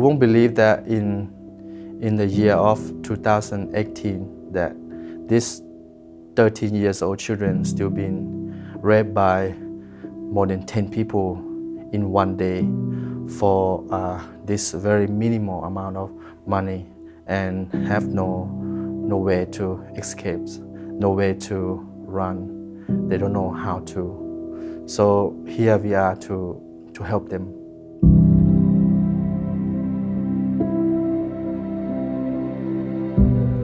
won't believe that in the year of 2018 that this 13 years old children still being raped by more than 10 people in one day for this very minimal amount of money and have no way to escape, no way to run. They don't know how to. So here we are to help them.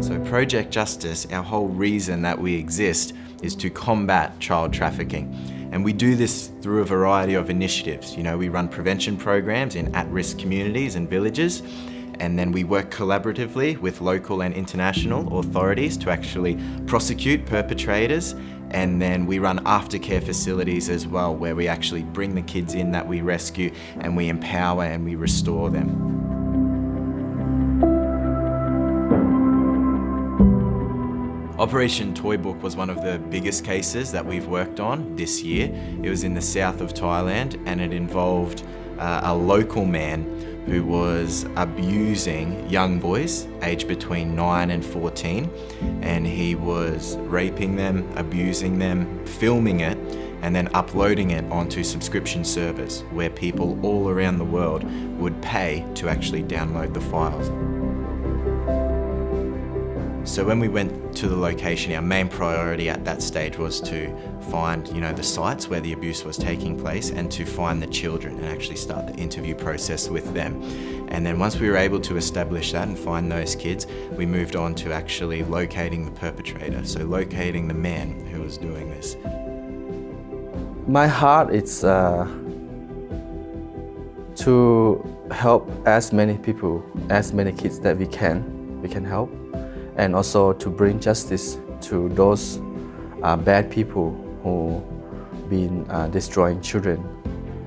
So Project Justice, our whole reason that we exist is to combat child trafficking. And we do this through a variety of initiatives. You know, we run prevention programs in at-risk communities and villages, and then we work collaboratively with local and international authorities to actually prosecute perpetrators. And then we run aftercare facilities as well, where we actually bring the kids in that we rescue and we empower and we restore them. Operation Toy Book was one of the biggest cases that we've worked on this year. It was in the south of Thailand, and it involved a local man who was abusing young boys aged between 9 and 14, and he was raping them, abusing them, filming it, and then uploading it onto subscription servers where people all around the world would pay to actually download the files. So when we went to the location, our main priority at that stage was to find, the sites where the abuse was taking place and to find the children and actually start the interview process with them. And then once we were able to establish that and find those kids, we moved on to actually locating the perpetrator, so locating the man who was doing this. My heart is to help as many people, as many kids that we can help. And also to bring justice to those bad people who been destroying children.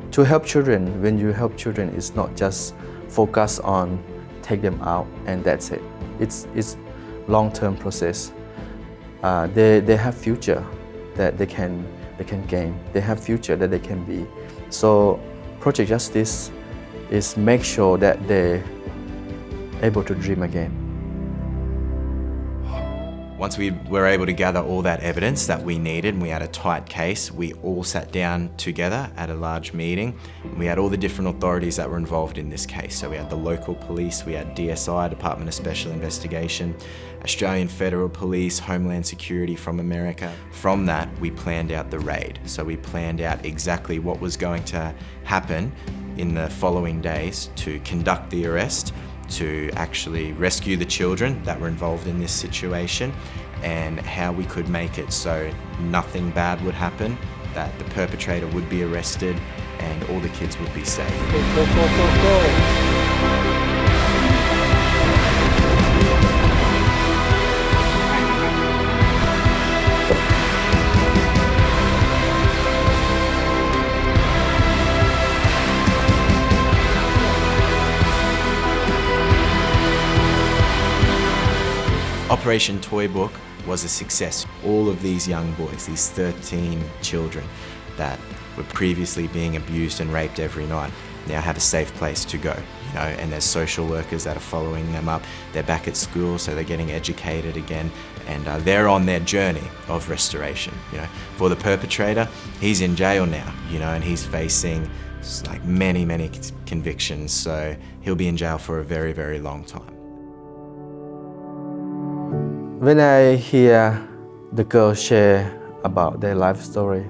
To help children, when you help children, it's not just focus on take them out and that's it. It's long-term process. They have future that they can gain. They have future that they can be. So Project Justice is make sure that they're able to dream again. Once we were able to gather all that evidence that we needed and we had a tight case, we all sat down together at a large meeting. We had all the different authorities that were involved in this case. So we had the local police, we had DSI, Department of Special Investigation, Australian Federal Police, Homeland Security from America. From that, we planned out the raid. So we planned out exactly what was going to happen in the following days to conduct the arrest, to actually rescue the children that were involved in this situation, and how we could make it so nothing bad would happen, that the perpetrator would be arrested and all the kids would be safe. Go. Operation Toy Book was a success. All of these young boys, these 13 children that were previously being abused and raped every night, now have a safe place to go, and there's social workers that are following them up. They're back at school, so they're getting educated again, and they're on their journey of restoration. For the perpetrator, he's in jail now, and he's facing many convictions, so he'll be in jail for a very, very long time. When I hear the girls share about their life story,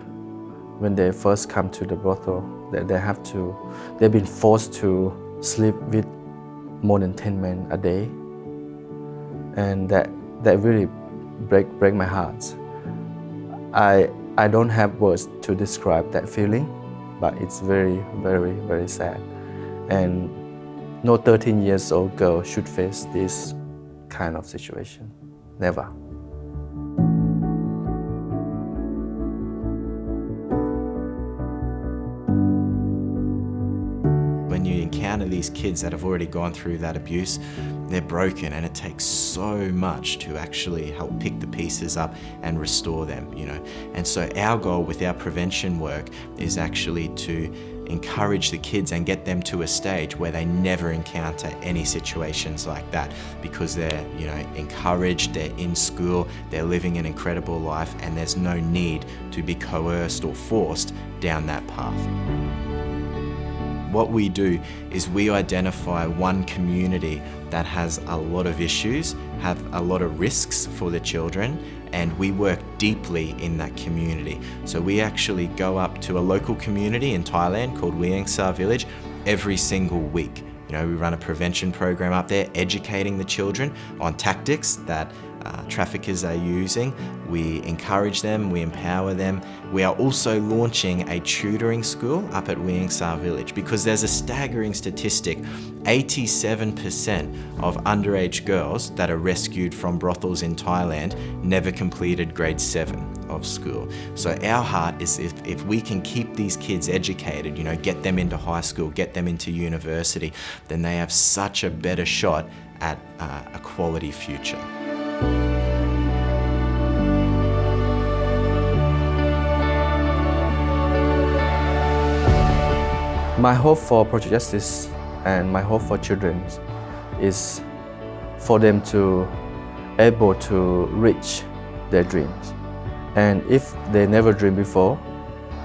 when they first come to the brothel, that they've been forced to sleep with more than 10 men a day, and that really break my heart. I don't have words to describe that feeling, but it's very, very, very sad. And no 13 years old girl should face this kind of situation. Never. When you encounter these kids that have already gone through that abuse, they're broken, and it takes so much to actually help pick the pieces up and restore them, And so our goal with our prevention work is actually to encourage the kids and get them to a stage where they never encounter any situations like that, because they're, encouraged, they're in school, they're living an incredible life, and there's no need to be coerced or forced down that path. What we do is we identify one community that has a lot of issues, have a lot of risks for the children, and we work deeply in that community. So we actually go up to a local community in Thailand called Wiengsa village every single week. We run a prevention program up there, educating the children on tactics that traffickers are using. We encourage them, we empower them. We are also launching a tutoring school up at Wiengsa village, because there's a staggering statistic. 87% of underage girls that are rescued from brothels in Thailand never completed grade 7 of school. So our heart is if we can keep these kids educated, get them into high school, get them into university, then they have such a better shot at a quality future. My hope for Project Justice and my hope for children is for them to able to reach their dreams. And if they never dreamed before,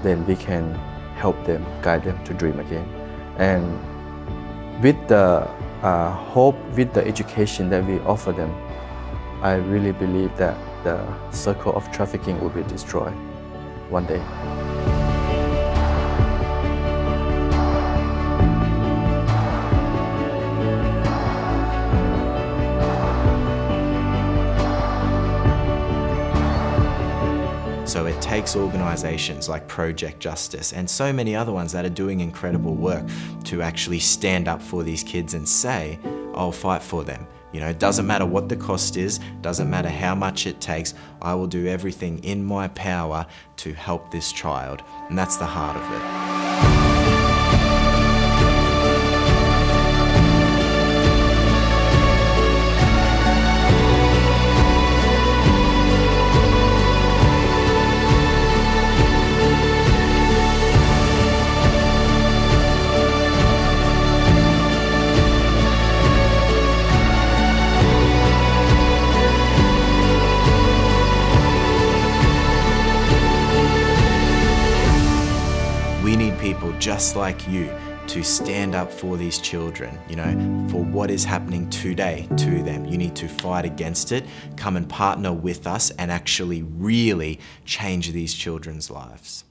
then we can help them, guide them to dream again. And with the hope, with the education that we offer them, I really believe that the circle of trafficking will be destroyed one day. So it takes organisations like Project Justice and so many other ones that are doing incredible work to actually stand up for these kids and say, I'll fight for them. It doesn't matter what the cost is, doesn't matter how much it takes, I will do everything in my power to help this child. And that's the heart of it. We need people just like you to stand up for these children, for what is happening today to them. You need to fight against it, come and partner with us and actually really change these children's lives.